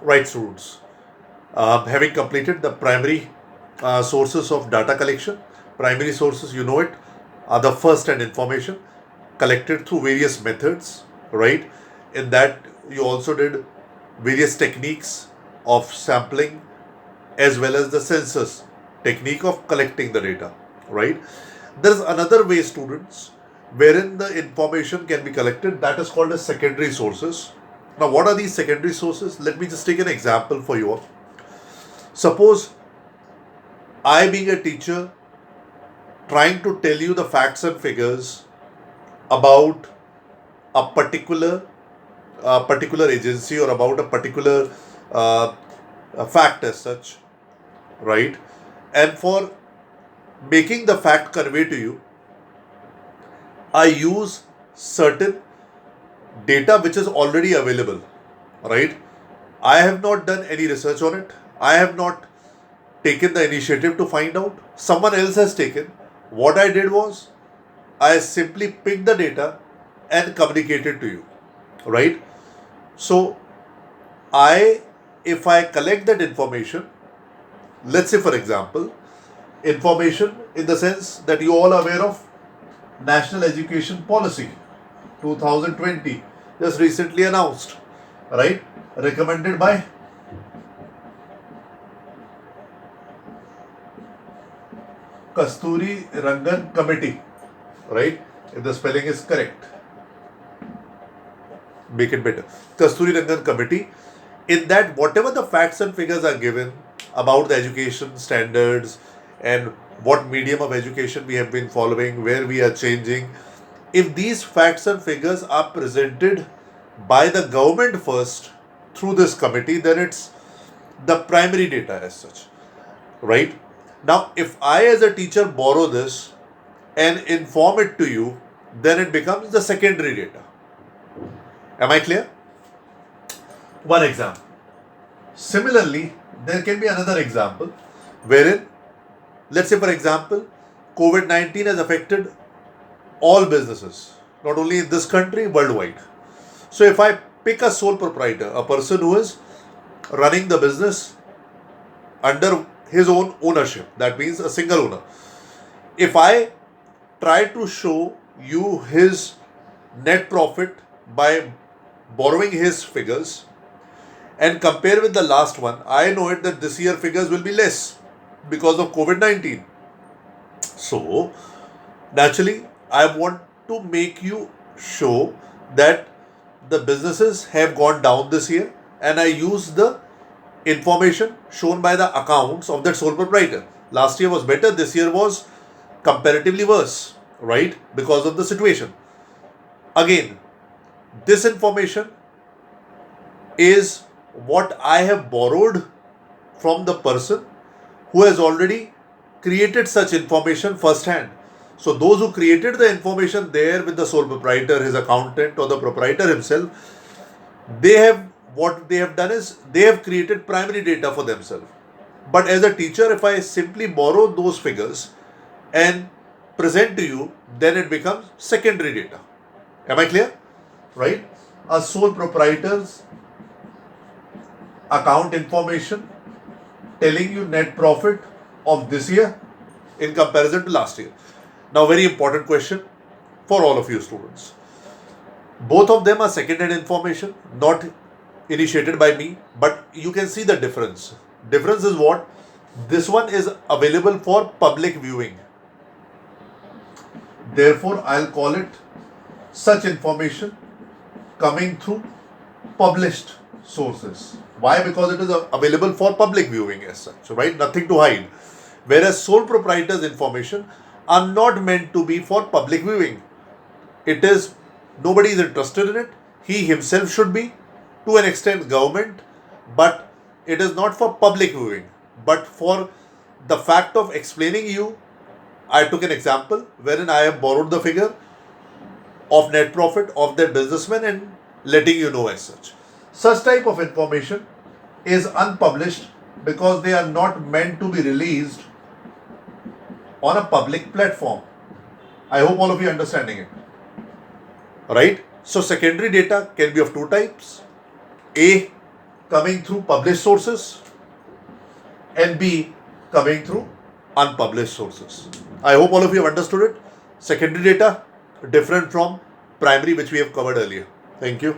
Right, students. Having completed the primary sources of data collection, primary sources, you know it, are the first hand information collected through various methods, right? In that, you also did various techniques of sampling as well as the census technique of collecting the data, right? There's another way, students, wherein the information can be collected, that is called as secondary sources. Now, what are these secondary sources? Let me just take an example for you all. Suppose I, being a teacher, trying to tell you the facts and figures about a particular agency or about a particular a fact as such, right? And for making the fact convey to you, I use certain data which is already available, right? I have not done any research on it. I have not taken the initiative to find out. Someone else has taken. What I did was I simply picked the data and communicated to you, right? So if I collect that information, let's say for example, information in the sense that you all are aware of National Education Policy 2020, just recently announced, right? Recommended by Kasturi Rangan Committee, right? If the spelling is correct, make it better. Kasturi Rangan Committee. In that, whatever the facts and figures are given about the education standards and what medium of education we have been following, where we are changing, if these facts and figures are presented by the government first through this committee, then it's the primary data as such, right? Now, if I as a teacher borrow this and inform it to you, then it becomes the secondary data. Am I clear? One example. Similarly, there can be another example wherein, let's say for example, COVID-19 has affected all businesses, not only in this country, worldwide. So if I pick a sole proprietor, a person who is running the business under his own ownership, that means a single owner, if I try to show you his net profit by borrowing his figures and compare with the last one, I know it that this year figures will be less because of COVID-19. So, naturally, I want to make you show that the businesses have gone down this year, and I use the information shown by the accounts of that sole proprietor. Last year was better, this year was comparatively worse, right? Because of the situation. Again, this information is what I have borrowed from the person who has already created such information firsthand. So those who created the information there with the sole proprietor, his accountant, or the proprietor himself, what they have done is they have created primary data for themselves. But as a teacher, if I simply borrow those figures and present to you, then it becomes secondary data. Am I clear? Right? A sole proprietor's account information telling you net profit of this year in comparison to last year. Now, very important question for all of you students. Both of them are second-hand information, not initiated by me, but you can see the difference. Difference is what? This one is available for public viewing. Therefore, I'll call it such information coming through published sources. Why? Because it is available for public viewing as such, right? Nothing to hide. Whereas sole proprietor's information are not meant to be for public viewing. It is, nobody is interested in it. He himself should be, to an extent, government, but it is not for public viewing. But for the fact of explaining you, I took an example wherein I have borrowed the figure of net profit of that businessman and letting you know as such. Such type of information is unpublished because they are not meant to be released on a public platform. I hope all of you are understanding it. Right? So secondary data can be of two types. A, coming through published sources and B coming through unpublished sources. I hope all of you have understood it. Secondary data different from primary, which we have covered earlier. Thank you.